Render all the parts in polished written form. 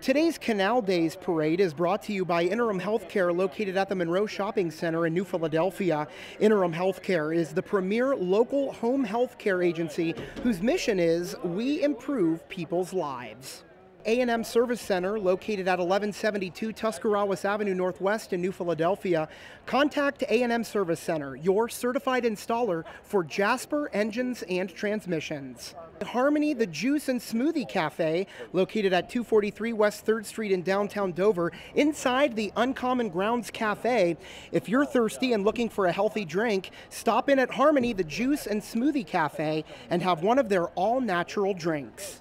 Today's Canal Days parade is brought to you by Interim Healthcare, located at the Monroe Shopping Center in New Philadelphia. Interim Healthcare is the premier local home health care agency whose mission is we improve people's lives. A&M Service Center, located at 1172 Tuscarawas Avenue Northwest in New Philadelphia. Contact A&M Service Center, your certified installer for Jasper engines and transmissions. Harmony, the Juice and Smoothie Cafe, located at 243 West 3rd Street in downtown Dover, inside the Uncommon Grounds Cafe. If you're thirsty and looking for a healthy drink, stop in at Harmony, the Juice and Smoothie Cafe, and have one of their all-natural drinks.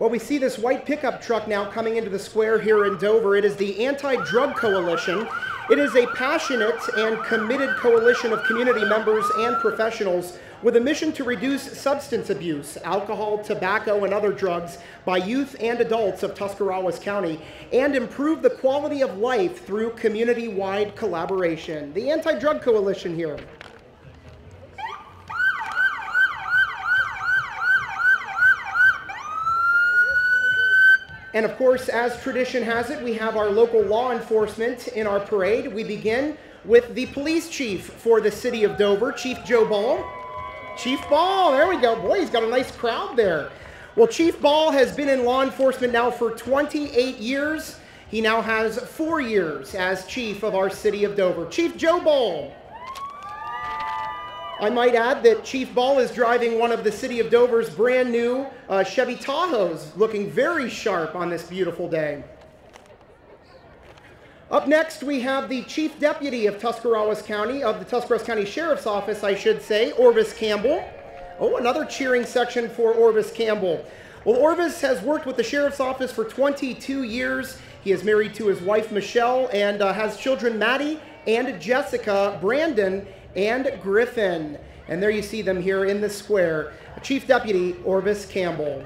Well, we see this white pickup truck now coming into the square here in Dover. It is the Anti-Drug Coalition. It is a passionate and committed coalition of community members and professionals with a mission to reduce substance abuse, alcohol, tobacco, and other drugs by youth and adults of Tuscarawas County, and improve the quality of life through community-wide collaboration. The Anti-Drug Coalition here. And of course, as tradition has it, we have our local law enforcement in our parade. We begin with the police chief for the city of Dover, Chief Joe Ball. Chief Ball, there we go. Boy, he's got a nice crowd there. Well, Chief Ball has been in law enforcement now for 28 years. He now has 4 years as chief of our city of Dover. Chief Joe Ball. I might add that Chief Ball is driving one of the city of Dover's brand new Chevy Tahoes, looking very sharp on this beautiful day. Up next, we have the Chief Deputy of Tuscarawas County, of the Tuscarawas County Sheriff's Office, I should say, Orvis Campbell. Oh, another cheering section for Orvis Campbell. Well, Orvis has worked with the Sheriff's Office for 22 years. He is married to his wife, Michelle, and has children, Maddie and Jessica, Brandon, and Griffin. And there you see them here in the square. Chief Deputy Orvis Campbell.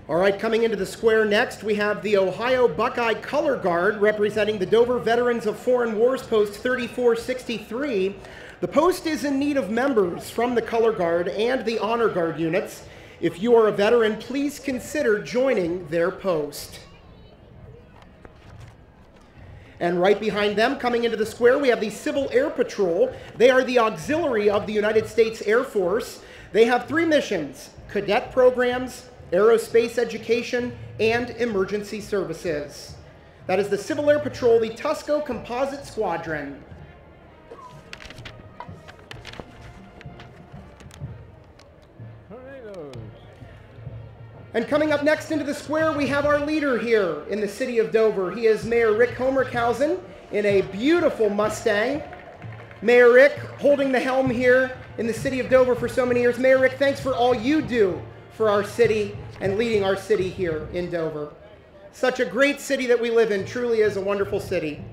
All right, coming into the square next, we have the Ohio Buckeye Color Guard representing the Dover Veterans of Foreign Wars Post 3463. The post is in need of members from the Color Guard and the Honor Guard units. If you are a veteran, please consider joining their post. And right behind them, coming into the square, we have the Civil Air Patrol. They are the auxiliary of the United States Air Force. They have 3 missions: cadet programs, aerospace education, and emergency services. That is the Civil Air Patrol, the Tusco Composite Squadron. And coming up next into the square, we have our leader here in the city of Dover. He is Mayor Rick Homerkhausen in a beautiful Mustang. Mayor Rick holding the helm here in the city of Dover for so many years. Mayor Rick, thanks for all you do for our city and leading our city here in Dover. Such a great city that we live in, truly is a wonderful city.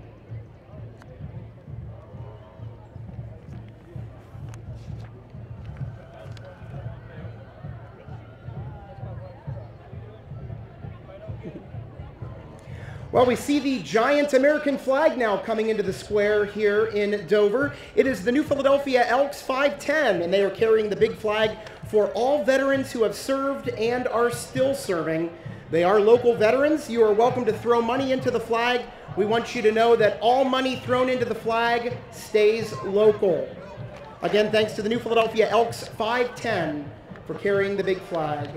Well, we see the giant American flag now coming into the square here in Dover. It is the New Philadelphia Elks 510, and they are carrying the big flag for all veterans who have served and are still serving. They are local veterans. You are welcome to throw money into the flag. We want you to know that all money thrown into the flag stays local. Again, thanks to the New Philadelphia Elks 510 for carrying the big flag.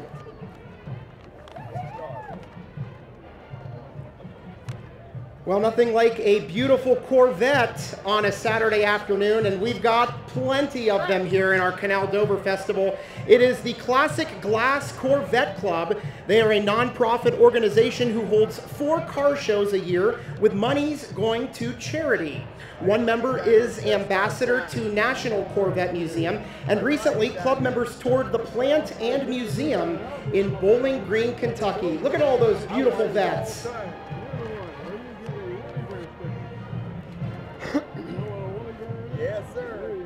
Well, nothing like a beautiful Corvette on a Saturday afternoon, and we've got plenty of them here in our Canal Dover Festival. It is the Classic Glass Corvette Club. They are a nonprofit organization who holds 4 car shows a year with monies going to charity. One member is ambassador to National Corvette Museum, and recently club members toured the plant and museum in Bowling Green, Kentucky. Look at all those beautiful vets. Yes, sir.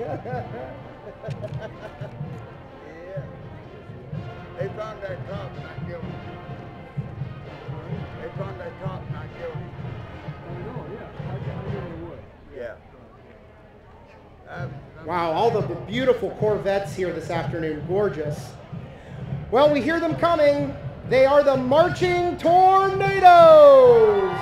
Yeah. They found that top and I killed him. They found that top and I killed him. Oh, yeah. I knew they would. Yeah. Wow, all the beautiful Corvettes here this afternoon. Gorgeous. Well, we hear them coming. They are the Marching Tornadoes.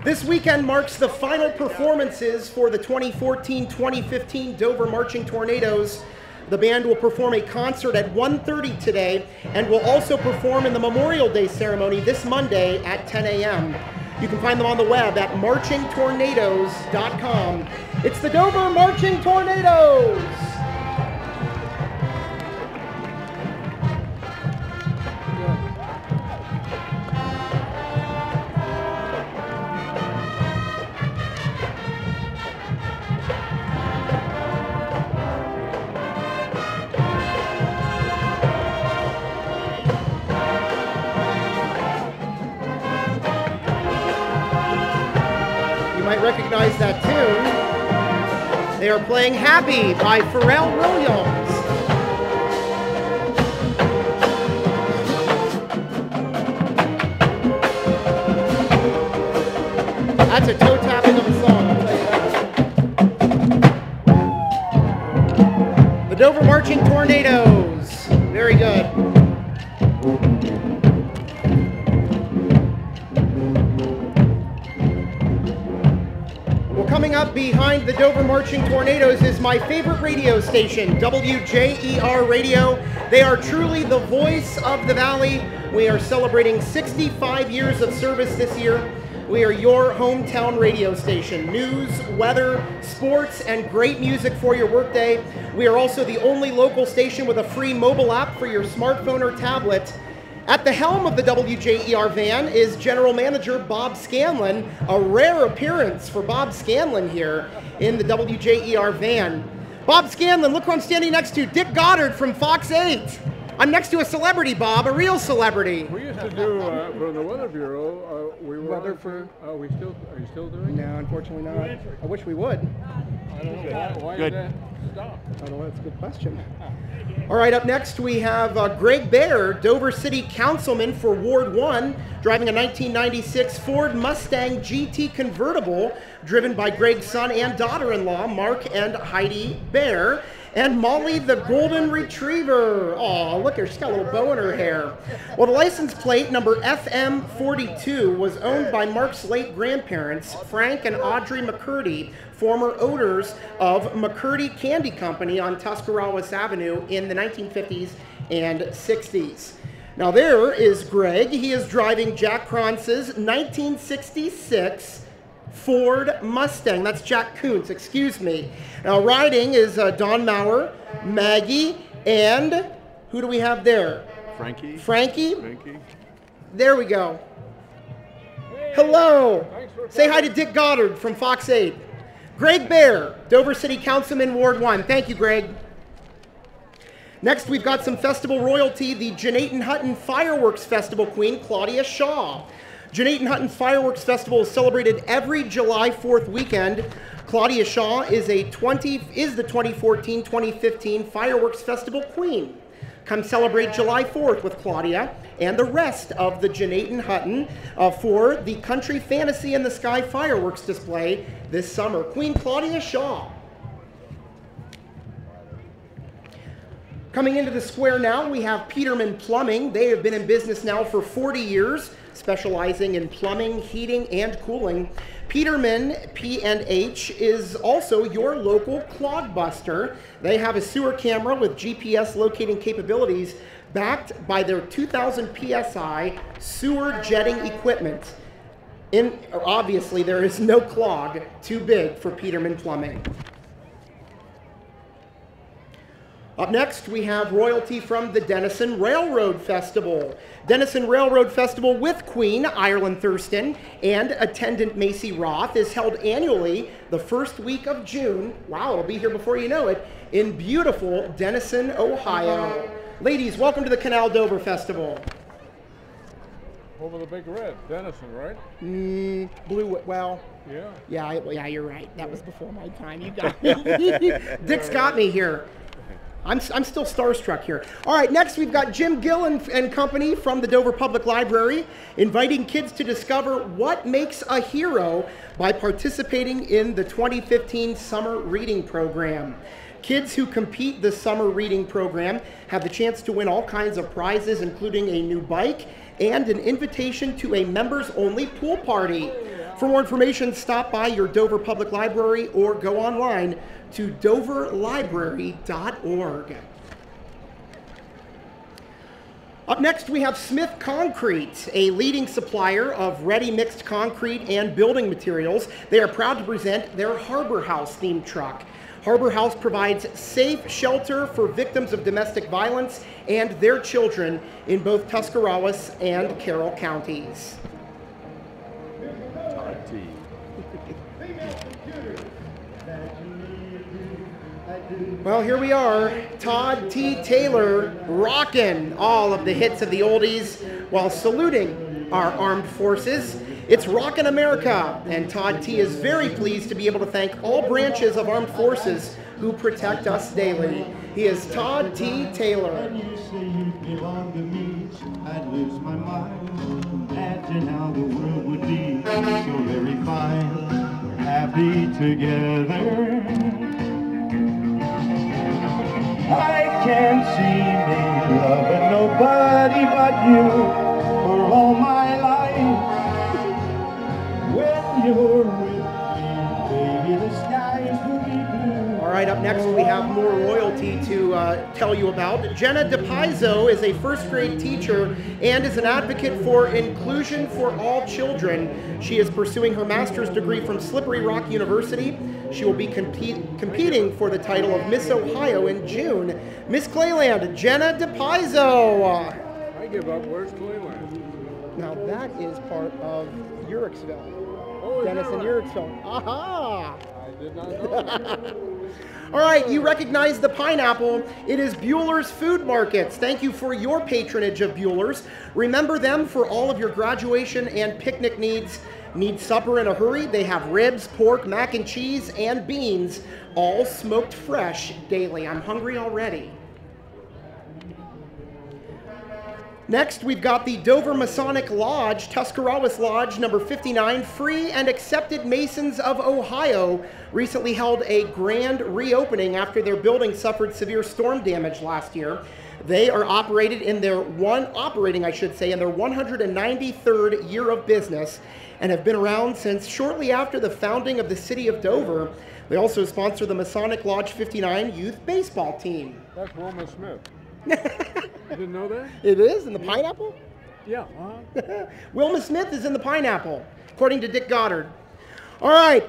This weekend marks the final performances for the 2014-2015 Dover Marching Tornadoes. The band will perform a concert at 1:30 today and will also perform in the Memorial Day ceremony this Monday at 10 a.m. You can find them on the web at marchingtornadoes.com. It's the Dover Marching Tornadoes! Recognize that tune. They are playing Happy by Pharrell Williams. That's a toe tapping of a song, I'll tell you that. The Dover Marching Tornadoes. Very good. Coming up behind the Dover Marching Tornadoes is my favorite radio station, WJER Radio. They are truly the voice of the Valley. We are celebrating 65 years of service this year. We are your hometown radio station. News, weather, sports, and great music for your workday. We are also the only local station with a free mobile app for your smartphone or tablet. At the helm of the WJER van is General Manager Bob Scanlon, a rare appearance for Bob Scanlon here in the WJER van. Bob Scanlon, look who I'm standing next to, Dick Goddard from Fox 8. I'm next to a celebrity, Bob, a real celebrity. We used to do, from the Weather Bureau, we were Weather for... are you still doing it? No, unfortunately not. I wish we would. I don't know why did that stop? I don't know, that's a good question. All right, up next we have Greg Baer, Dover City Councilman for Ward 1, driving a 1996 Ford Mustang GT convertible, driven by Greg's son and daughter-in-law, Mark and Heidi Baer, and Molly the Golden Retriever. Oh, look her, she's got a little bow in her hair. Well, the license plate number FM42 was owned by Mark's late grandparents, Frank and Audrey McCurdy, former owners of McCurdy Candy Company on Tuscarawas Avenue in the 1950s and 60s. Now there is Greg. He is driving Jack Kranz's 1966 Ford Mustang. That's Jack Kuntz, excuse me. Now riding is Don Maurer, Maggie, and who do we have there? Frankie. Frankie? Frankie. There we go. Hey, hello. Say hi to Dick Goddard from Fox 8. Greg Baer, Dover City Councilman, Ward 1. Thank you, Greg. Next, we've got some festival royalty, the Jeanette Hutton Fireworks Festival Queen, Claudia Shaw. Jeanette Hutton Fireworks Festival is celebrated every July 4th weekend. Claudia Shaw is the 2014-2015 Fireworks Festival Queen. Come celebrate July 4th with Claudia and the rest of the Jeanette Hutton for the Country Fantasy in the Sky fireworks display this summer. Queen Claudia Shaw. Coming into the square now, we have Peterman Plumbing. They have been in business now for 40 years, specializing in plumbing, heating, and cooling. Peterman P&H is also your local clogbuster. They have a sewer camera with GPS locating capabilities backed by their 2000 PSI sewer jetting equipment. Obviously, there is no clog too big for Peterman Plumbing. Up next, we have royalty from the Denison Railroad Festival. Denison Railroad Festival with Queen Ireland Thurston and attendant Macy Roth is held annually the first week of June. Wow, it'll be here before you know it, in beautiful Denison, Ohio. Ladies, welcome to the Canal Dover Festival. Over the big red, Denison, right? Blue, well. Yeah. Yeah, you're right. That was before my time. You got me. Dick's got me here. I'm still starstruck here. All right, next we've got Jim Gill and company from the Dover Public Library, inviting kids to discover what makes a hero by participating in the 2015 Summer Reading Program. Kids who compete the Summer Reading Program have the chance to win all kinds of prizes, including a new bike and an invitation to a members-only pool party. For more information, stop by your Dover Public Library or go online to doverlibrary.org. Up next, we have Smith Concrete, a leading supplier of ready mixed concrete and building materials. They are proud to present their Harbor House themed truck. Harbor House provides safe shelter for victims of domestic violence and their children in both Tuscarawas and Carroll counties. Well, here we are, Todd T. Taylor rocking all of the hits of the oldies while saluting our armed forces. It's Rockin' America, and Todd T. is very pleased to be able to thank all branches of armed forces who protect us daily. He is Todd T. Taylor. When you say you belong to me, I'd lose my mind. Imagine how the world would be so very fine, happy together. I can't see me loving nobody but you for all my life. When you're with me, baby, the skies will be blue. All right, up next we have more royalty to tell you about. Jenna DePizo is a first grade teacher and is an advocate for inclusion for all children. She is pursuing her master's degree from Slippery Rock University. She will be competing for the title of Miss Ohio in June. Miss Clayland, Jenna DePizo. I give up. Where's Clayland? Now that is part of Uricksville. Oh, Dennis and right? Uricksville. Aha! I did not know that. All right, you recognize the pineapple. It is Bueller's Food Markets. Thank you for your patronage of Bueller's. Remember them for all of your graduation and picnic needs. Need supper in a hurry? They have ribs, pork, mac and cheese, and beans, all smoked fresh daily. I'm hungry already. Next, we've got the Dover Masonic Lodge, Tuscarawas Lodge number 59, Free and Accepted Masons of Ohio, recently held a grand reopening after their building suffered severe storm damage last year. They are operating in their 193rd year of business and have been around since shortly after the founding of the city of Dover. They also sponsor the Masonic Lodge 59 youth baseball team. That's Wilma Smith. You didn't know that? It is in the pineapple? Yeah. Wilma Smith is in the pineapple, according to Dick Goddard. All right,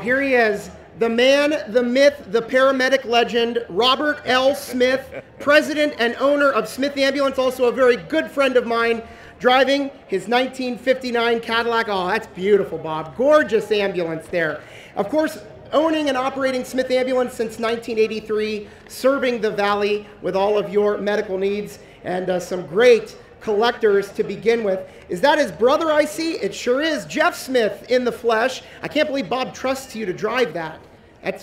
here he is. The man, the myth, the paramedic legend, Robert L. Smith, president and owner of Smith Ambulance, also a very good friend of mine, driving his 1959 Cadillac. Oh, that's beautiful, Bob. Gorgeous ambulance there. Of course, owning and operating Smith Ambulance since 1983, serving the Valley with all of your medical needs, and some great collectors to begin with. Is that his brother I see? It sure is. Jeff Smith in the flesh. I can't believe Bob trusts you to drive that.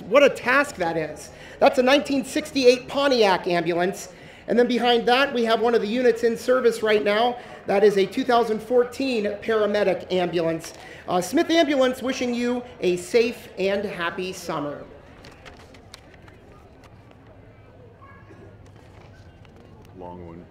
What a task that is. That's a 1968 Pontiac ambulance. And then behind that, we have one of the units in service right now. That is a 2014 paramedic ambulance. Smith Ambulance wishing you a safe and happy summer. Long one.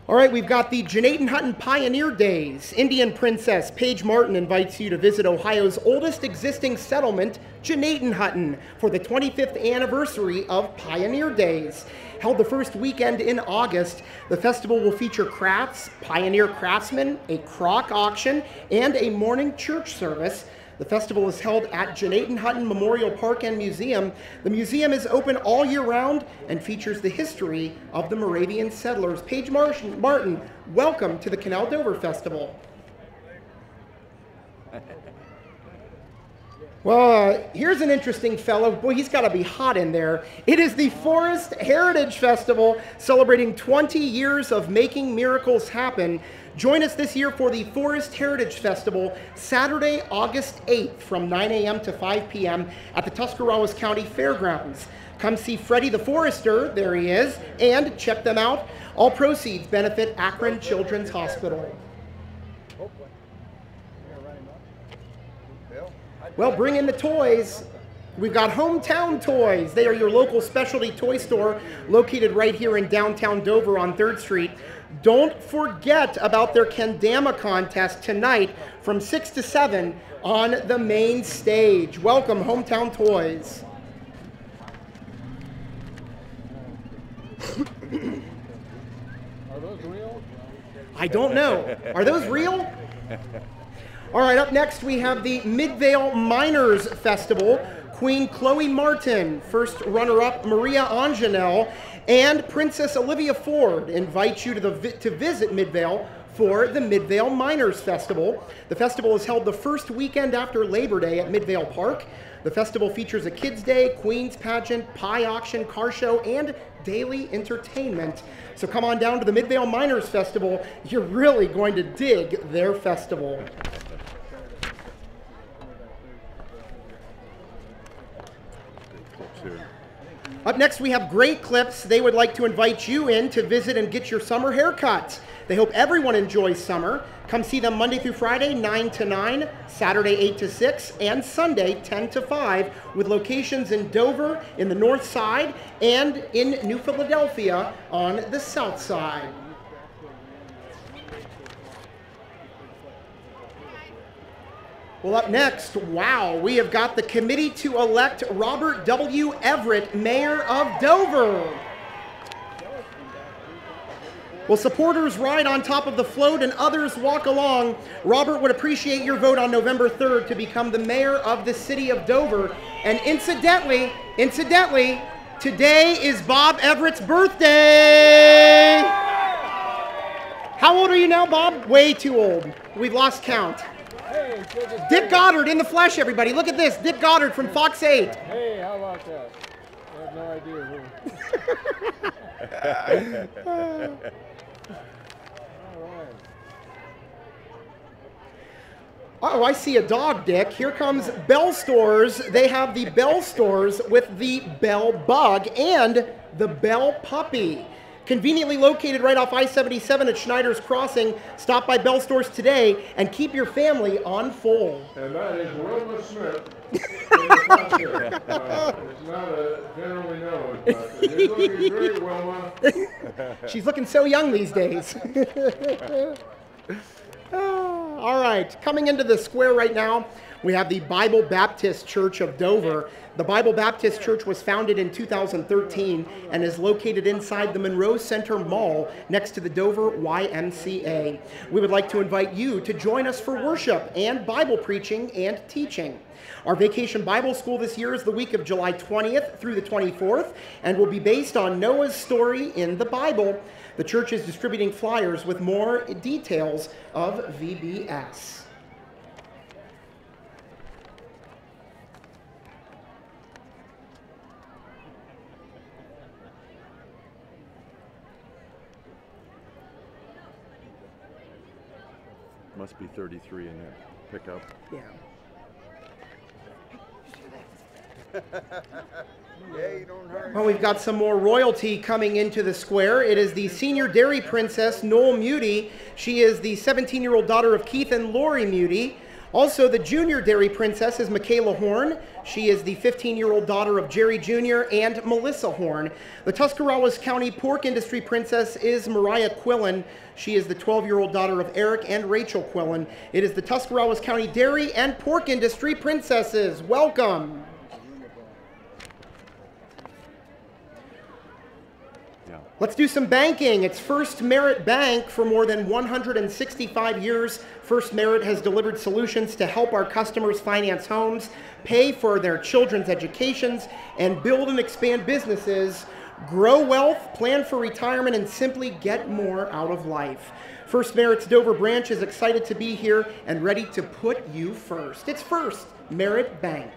All right, we've got the Jenaton Hutton Pioneer Days. Indian Princess Paige Martin invites you to visit Ohio's oldest existing settlement, Jenaton Hutton, for the 25th anniversary of Pioneer Days. Held the first weekend in August, the festival will feature crafts, pioneer craftsmen, a crock auction, and a morning church service. The festival is held at Jenaton Hutton Memorial Park and Museum. The museum is open all year round and features the history of the Moravian settlers. Paige Martin, welcome to the Canal Dover Festival. Well, here's an interesting fellow. Boy, he's got to be hot in there. It is the Forest Heritage Festival, celebrating 20 years of making miracles happen. Join us this year for the Forest Heritage Festival, Saturday, August 8th from 9 a.m. to 5 p.m. at the Tuscarawas County Fairgrounds. Come see Freddie the Forester, there he is, and check them out. All proceeds benefit Akron Children's Hospital. Well, bring in the toys. We've got Hometown Toys. They are your local specialty toy store located right here in downtown Dover on 3rd Street. Don't forget about their Kendama contest tonight from 6 to 7 on the main stage. Welcome, Hometown Toys. Are those real? I don't know. Are those real? All right, up next we have the Midvale Miners Festival. Queen Chloe Martin, first runner-up Maria Anjanel, and Princess Olivia Ford invite you to visit Midvale for the Midvale Miners Festival. The festival is held the first weekend after Labor Day at Midvale Park. The festival features a kids' day, queen's pageant, pie auction, car show, and daily entertainment. So come on down to the Midvale Miners Festival. You're really going to dig their festival. Up next, we have Great Clips. They would like to invite you in to visit and get your summer haircut. They hope everyone enjoys summer. Come see them Monday through Friday, 9 to 9, Saturday, 8 to 6, and Sunday, 10 to 5, with locations in Dover, in the north side, and in New Philadelphia on the south side. Well, up next, wow, we have got the committee to elect Robert W. Everett, Mayor of Dover. Well, supporters ride on top of the float and others walk along. Robert would appreciate your vote on November 3rd to become the mayor of the city of Dover. And incidentally, today is Bob Everett's birthday. How old are you now, Bob? Way too old. We've lost count. Hey, Dick Goddard in the flesh, everybody. Look at this. Dick Goddard from Fox 8. Hey, how about that? I have no idea who. Oh, I see a dog, Dick. Here comes Bell Stores. They have the Bell Stores with the Bell Bug and the Bell Puppy. Conveniently located right off I-77 at Schneider's Crossing. Stop by Bell Stores today and keep your family on full. And that is Wilma Smith in the concert. It's not generally known, but you're looking great, Wilma. She's looking so young these days. All right, coming into the square right now, we have the Bible Baptist Church of Dover. The Bible Baptist Church was founded in 2013 and is located inside the Monroe Center Mall next to the Dover YMCA. We would like to invite you to join us for worship and Bible preaching and teaching. Our Vacation Bible School this year is the week of July 20th through the 24th and will be based on Noah's story in the Bible. The church is distributing flyers with more details of VBS. Must be 33 in that pickup. Yeah. Yeah, you don't hurry. Well, we've got some more royalty coming into the square. It is the senior dairy princess, Noel Muty. She is the 17-year-old daughter of Keith and Lori Muty. Also, the junior dairy princess is Michaela Horn. She is the 15-year-old daughter of Jerry Jr. and Melissa Horn. The Tuscarawas County pork industry princess is Mariah Quillen. She is the 12-year-old daughter of Eric and Rachel Quillen. It is the Tuscarawas County dairy and pork industry princesses. Welcome. Let's do some banking. It's First Merit Bank. For more than 165 years, First Merit has delivered solutions to help our customers finance homes, pay for their children's educations, and build and expand businesses, grow wealth, plan for retirement, and simply get more out of life. First Merit's Dover branch is excited to be here and ready to put you first. It's First Merit Bank.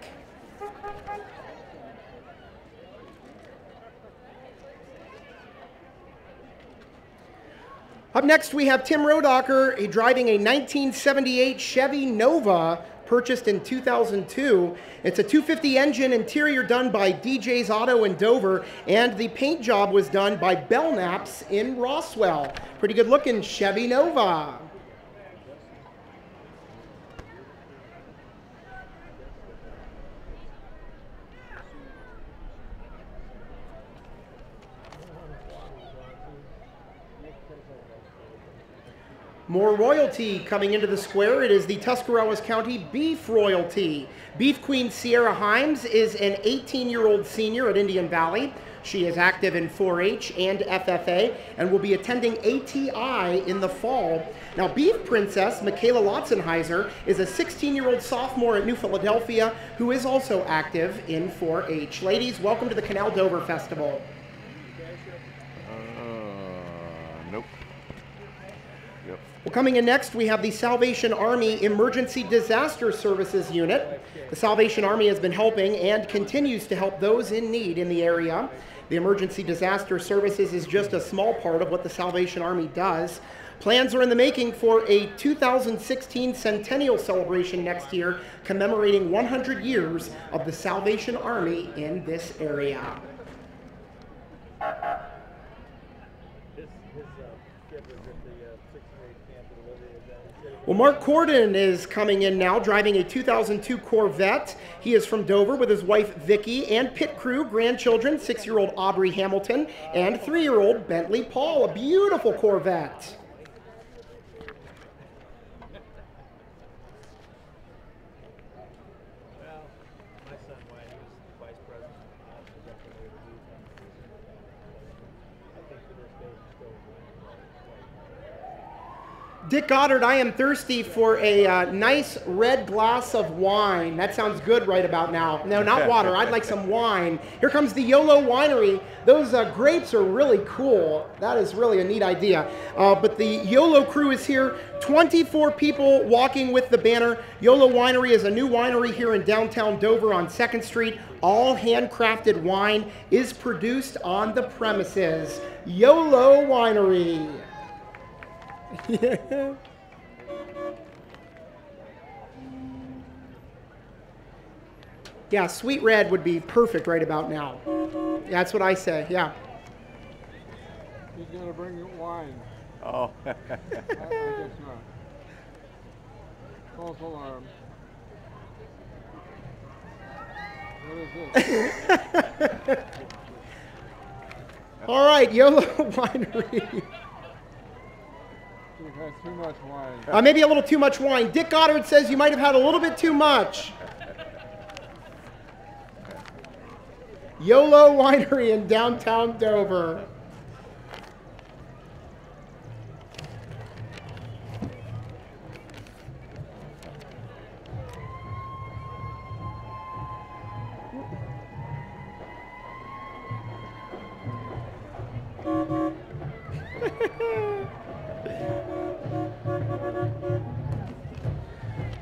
Up next, we have Tim Rodacher driving a 1978 Chevy Nova purchased in 2002. It's a 250 engine, interior done by DJ's Auto in Dover, and the paint job was done by Belknap's in Roswell. Pretty good looking Chevy Nova. More royalty coming into the square. It is the Tuscarawas County Beef Royalty. Beef Queen Sierra Himes is an 18-year-old senior at Indian Valley. She is active in 4-H and FFA and will be attending ATI in the fall. Now, Beef Princess Michaela Lotzenheiser is a 16-year-old sophomore at New Philadelphia who is also active in 4-H. Ladies, welcome to the Canal Dover Festival. Nope. Yep. Well, coming in next, we have the Salvation Army Emergency Disaster Services Unit. The Salvation Army has been helping and continues to help those in need in the area. The Emergency Disaster Services is just a small part of what the Salvation Army does. Plans are in the making for a 2016 centennial celebration next year, commemorating 100 years of the Salvation Army in this area. Well, Mark Corden is coming in now, driving a 2002 Corvette. He is from Dover with his wife, Vicki, and pit crew, grandchildren, 6-year-old Aubrey Hamilton and 3-year-old Bentley Paul. A beautiful Corvette. Dick Goddard, I am thirsty for a nice red glass of wine. That sounds good right about now. No, not water. I'd like some wine. Here comes the YOLO Winery. Those grapes are really cool. That is really a neat idea. But the YOLO crew is here. 24 people walking with the banner. YOLO Winery is a new winery here in downtown Dover on 2nd Street. All handcrafted wine is produced on the premises. YOLO Winery. Yeah. Yeah, sweet red would be perfect right about now. That's what I say, yeah. He's going to bring wine. Oh. I guess not. False alarm. What is this? All right, YOLO Winery. You've had too much wine. Maybe a little too much wine. Dick Goddard says you might have had a little bit too much. YOLO Winery in downtown Dover.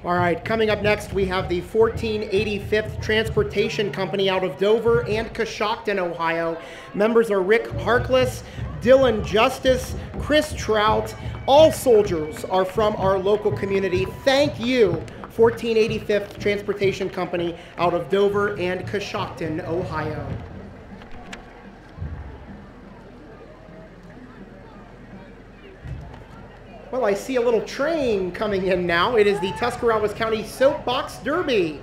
All right, coming up next, we have the 1485th Transportation Company out of Dover and Coshocton, Ohio. Members are Rick Harkless, Dylan Justice, Chris Trout. All soldiers are from our local community. Thank you, 1485th Transportation Company out of Dover and Coshocton, Ohio. Well, I see a little train coming in now. It is the Tuscarawas County Soapbox Derby.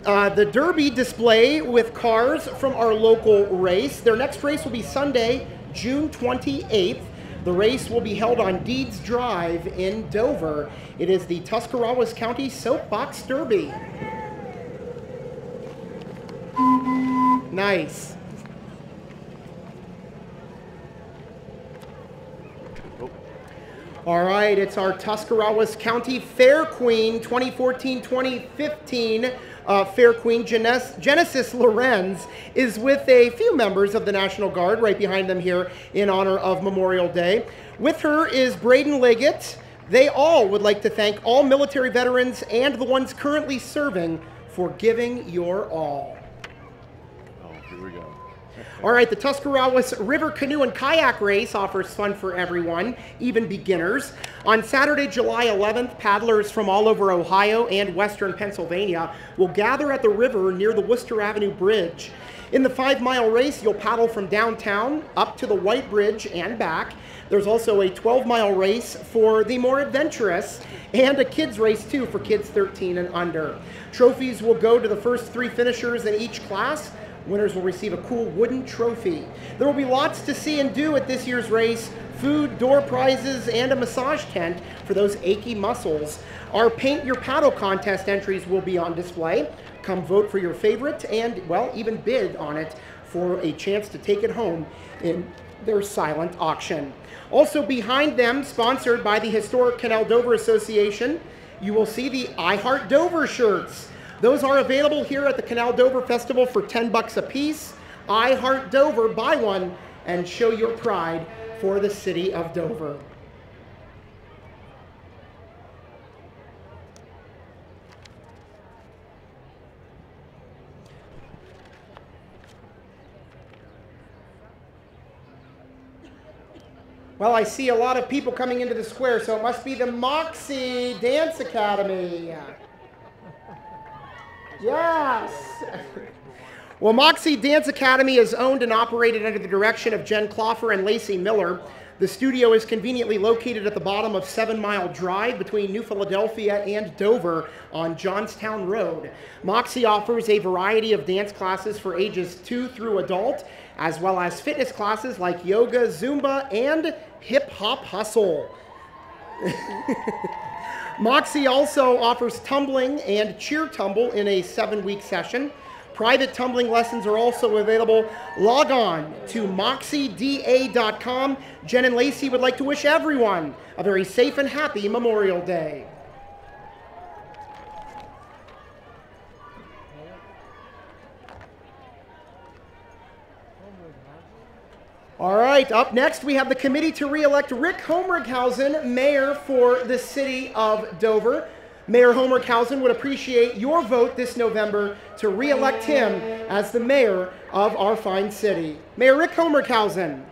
The Derby display with cars from our local race. Their next race will be Sunday, June 28th. The race will be held on Deeds Drive in Dover. It is the Tuscarawas County Soapbox Derby. Nice. All right, it's our Tuscarawas County Fair Queen 2014-2015. Fair Queen Genesis Lorenz is with a few members of the National Guard right behind them here in honor of Memorial Day. With her is Braden Liggett. They all would like to thank all military veterans and the ones currently serving for giving your all. Oh, here we go. All right, the Tuscarawas River Canoe and Kayak Race offers fun for everyone, even beginners. On Saturday, July 11th, paddlers from all over Ohio and western Pennsylvania will gather at the river near the Worcester Avenue Bridge. In the 5-mile race, you'll paddle from downtown up to the White Bridge and back. There's also a 12-mile race for the more adventurous and a kids race too for kids 13 and under. Trophies will go to the first 3 finishers in each class. Winners will receive a cool wooden trophy. There will be lots to see and do at this year's race: food, door prizes, and a massage tent for those achy muscles. Our Paint Your Paddle contest entries will be on display. Come vote for your favorite and, well, even bid on it for a chance to take it home in their silent auction. Also behind them, sponsored by the Historic Canal Dover Association, you will see the I Heart Dover shirts. Those are available here at the Canal Dover Festival for $10 a piece. I Heart Dover, buy one and show your pride for the city of Dover. Well, I see a lot of people coming into the square, so it must be the Moxie Dance Academy. Yes. Well, Moxie Dance Academy is owned and operated under the direction of Jen Cloffer and Lacey Miller. The studio is conveniently located at the bottom of 7 Mile Drive between New Philadelphia and Dover on Johnstown Road. Moxie offers a variety of dance classes for ages 2 through adult, as well as fitness classes like yoga, Zumba, and hip hop hustle. Moxie also offers tumbling and cheer tumble in a 7-week session. Private tumbling lessons are also available. Log on to moxieda.com. Jen and Lacey would like to wish everyone a very safe and happy Memorial Day. All right, up next we have the committee to re-elect Rick Homerghausen, mayor for the city of Dover. Mayor Homerghausen would appreciate your vote this November to re-elect him as the mayor of our fine city. Mayor Rick Homerghausen.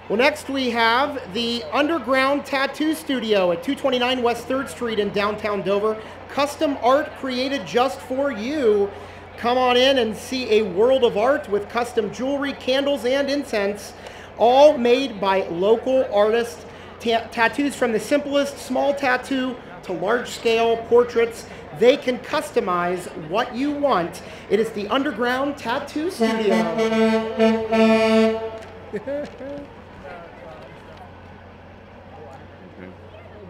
Well, next we have the Underground Tattoo Studio at 229 West 3rd Street in downtown Dover. Custom art created just for you. Come on in and see a world of art with custom jewelry, candles, and incense, all made by local artists. Tattoos from the simplest small tattoo to large-scale portraits. They can customize what you want. It is the Underground Tattoo Studio.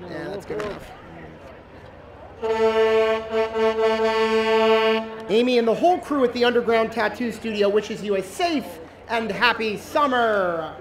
Yeah, that's good enough. Amy and the whole crew at the Underground Tattoo Studio wishes you a safe and happy summer.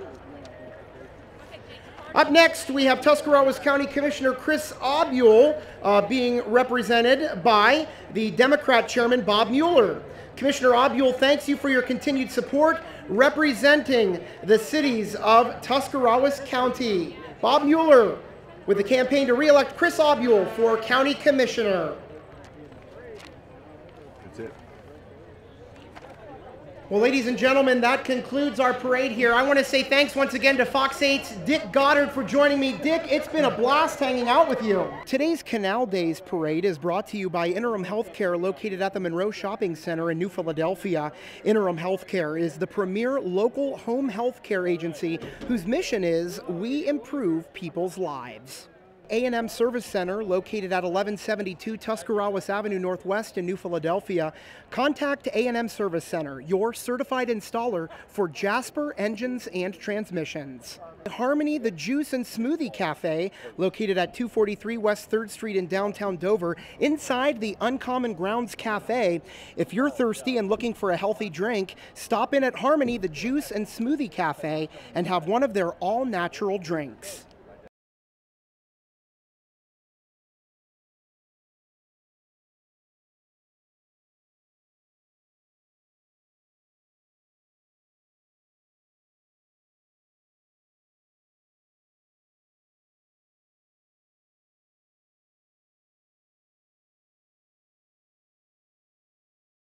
Up next, we have Tuscarawas County Commissioner Chris Obule being represented by the Democrat Chairman Bob Mueller. Commissioner Obule thanks you for your continued support representing the cities of Tuscarawas County. Bob Mueller with the campaign to re-elect Chris Obule for County Commissioner. That's it. Well, ladies and gentlemen, that concludes our parade here. I want to say thanks once again to Fox 8's Dick Goddard for joining me. Dick, it's been a blast hanging out with you. Today's Canal Days parade is brought to you by Interim Healthcare, located at the Monroe Shopping Center in New Philadelphia. Interim Healthcare is the premier local home health care agency whose mission is we improve people's lives. A&M Service Center, located at 1172 Tuscarawas Avenue Northwest in New Philadelphia. Contact A&M Service Center, your certified installer for Jasper engines and transmissions. Harmony, the Juice and Smoothie Cafe, located at 243 West 3rd Street in downtown Dover, inside the Uncommon Grounds Cafe. If you're thirsty and looking for a healthy drink, stop in at Harmony, the Juice and Smoothie Cafe, and have one of their all-natural drinks.